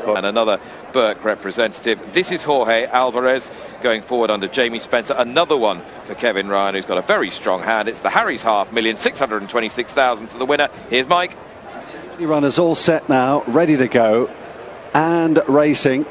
and another Burke representative. This is Jorge Alvarez going forward under Jamie Spencer. Another one for Kevin Ryan, who's got a very strong hand. It's the Harry's $500,000, 626,000 to the winner. Here's Mike. Runners all set now, ready to go and racing.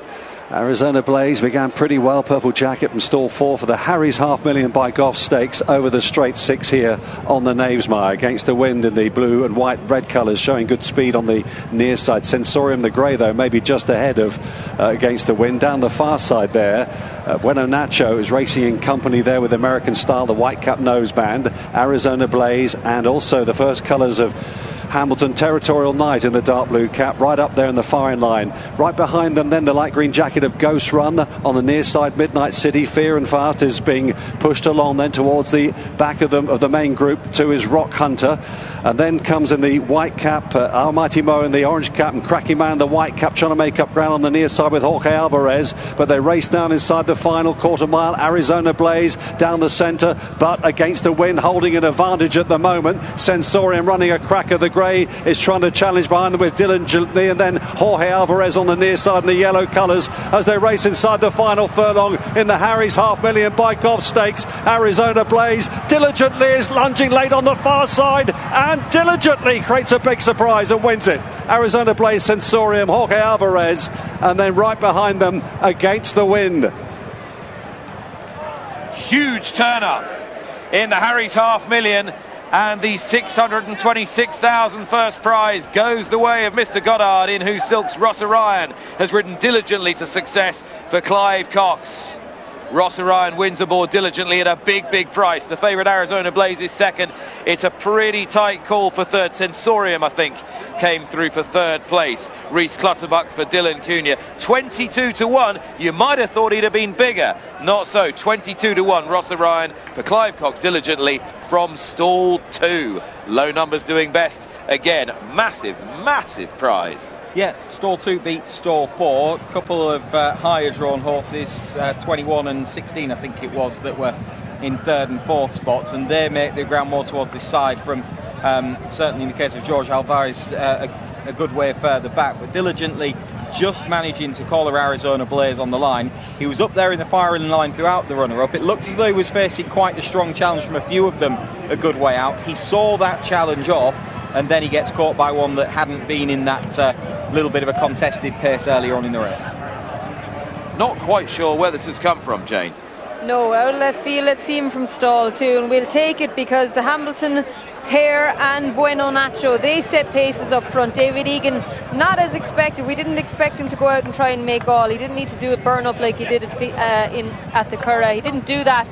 Arizona Blaze began pretty well. Purple Jacket from stall 4 for the Harry's $500,000 by Goffs Stakes over the straight 6 here on the Knavesmire. Against the wind in the blue and white red colours, showing good speed on the near side. Sensorium, the grey, though, maybe just ahead of against the wind. Down the far side there, Bueno Nacho is racing in company there with American Style, the white cap noseband. Arizona Blaze and also the first colours of Hamilton Territorial Knight in the dark blue cap, right up there in the firing line. Right behind them then the light green jacket of Ghost Run on the near side. Midnight City, Fear and Fast is being pushed along then towards the back of the main group. 2 is Rock Hunter, and then comes in the white cap Almighty Mo in the orange cap, and Cracky Man in the white cap trying to make up ground on the near side with Jorge Alvarez, but they race down inside the final quarter mile. Arizona Blaze down the centre, but against the wind, holding an advantage at the moment. Sensorium running a crack of the grey is trying to challenge behind them with diligently, and then Jorge Alvarez on the near side in the yellow colours as they race inside the final furlong in the Harry's $500,000 by Goffs Stakes. Arizona Blaze diligently is lunging late on the far side and diligently creates a big surprise and wins it. Arizona Blaze, Sensorium, Jorge Alvarez, and then right behind them against the wind. Huge turn up in the Harry's $500,000. And the 626,000 first prize goes the way of Mr. Goddard, in whose silks Rossa Ryan has ridden diligently to success for Clive Cox. Rossa Ryan wins aboard diligently at a big price. The favourite Arizona Blaze is second. It's a pretty tight call for third. Sensorium, I think, came through for third place. Reese Clutterbuck for Dylan Cunha. 22 to 1. You might have thought he'd have been bigger. Not so. 22 to 1. Rossa Ryan for Clive Cox diligently from stall 2. Low numbers doing best. Again, massive prize. Yeah, stall 2 beat stall 4. A couple of higher drawn horses, 21 and 16 I think it was, that were in third and fourth spots, and they make the ground more towards this side from, certainly in the case of George Alvarez, a good way further back, but diligently just managing to collar Arizona Blaze on the line. He was up there in the firing line throughout the runner-up. It looked as though he was facing quite a strong challenge from a few of them a good way out. He saw that challenge off, and then he gets caught by one that hadn't been in that little bit of a contested pace earlier on in the race. Not quite sure where this has come from, Jane. No, out of left field. Let's see him from stall 2, and we'll take it because the Hamilton pair and Bueno Nacho, they set paces up front. David Egan, not as expected. We didn't expect him to go out and try and make all. He didn't need to do a burn up like he did at the Curragh. He didn't do that.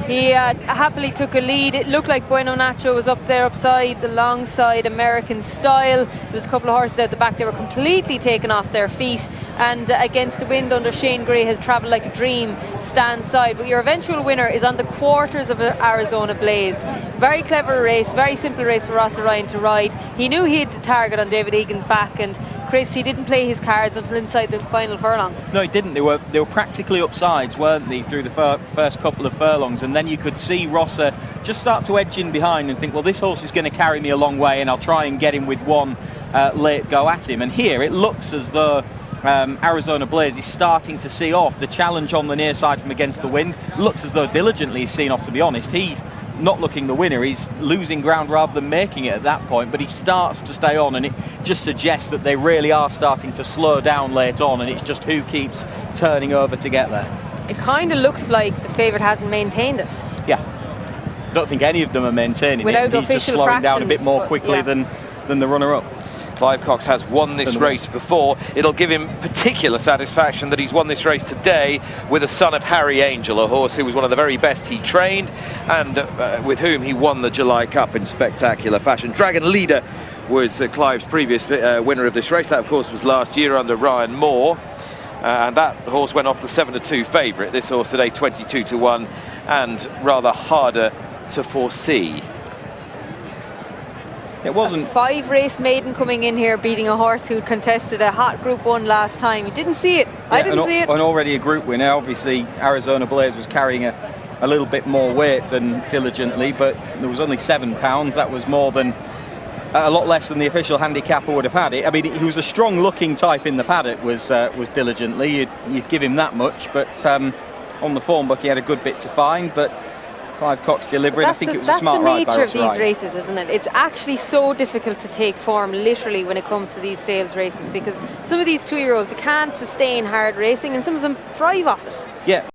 He happily took a lead. It looked like Bueno Nacho was up there upsides alongside American Style. There was a couple of horses out the back. They were completely taken off their feet, and against the wind under Shane Gray has travelled like a dream stand side. But your eventual winner is on the quarters of Arizona Blaze. Very clever race, very simple race for Rossa Ryan to ride. He knew he had the target on David Egan's back, and Chris, he didn't play his cards until inside the final furlong. No, he didn't. They were practically upsides, weren't they, through the first couple of furlongs, and then you could see Rossa just start to edge in behind and think, well, this horse is going to carry me a long way, and I'll try and get him with one late go at him. And here it looks as though Arizona Blaze is starting to see off the challenge on the near side from against the wind. Looks as though diligently he's seen off, to be honest. He's not looking the winner, he's losing ground rather than making it at that point, but he starts to stay on, and it just suggests that they really are starting to slow down late on, and it's just who keeps turning over to get there. It kind of looks like the favourite hasn't maintained it. Yeah, I don't think any of them are maintaining without it. He's just slowing down a bit more quickly than the runner-up. Clive Cox has won this race before. It'll give him particular satisfaction that he's won this race today with a son of Harry Angel, a horse who was one of the very best he trained, and with whom he won the July Cup in spectacular fashion. Dragon Leader was Clive's previous winner of this race. That, of course, was last year under Ryan Moore. And that horse went off the 7-2 favourite. This horse today 22 to 1, and rather harder to foresee. It wasn't a 5-race maiden coming in here beating a horse who contested a hot Group 1 last time. You didn't see it. I didn't see it. And already a group winner. Obviously Arizona Blaze was carrying a little bit more weight than diligently, but there was only £7. That was more than a lot less than the official handicapper would have had it. I mean, he was a strong-looking type in the paddock, was Diligently. You'd give him that much, but on the form book he had a good bit to find. But Clive Cox delivering. I think it was a smart ride by That's the nature Rossa of these Ryan. races, isn't it? It's actually so difficult to take form, literally, when it comes to these sales races, because some of these 2-year-olds, they can't sustain hard racing, and some of them thrive off it. Yeah.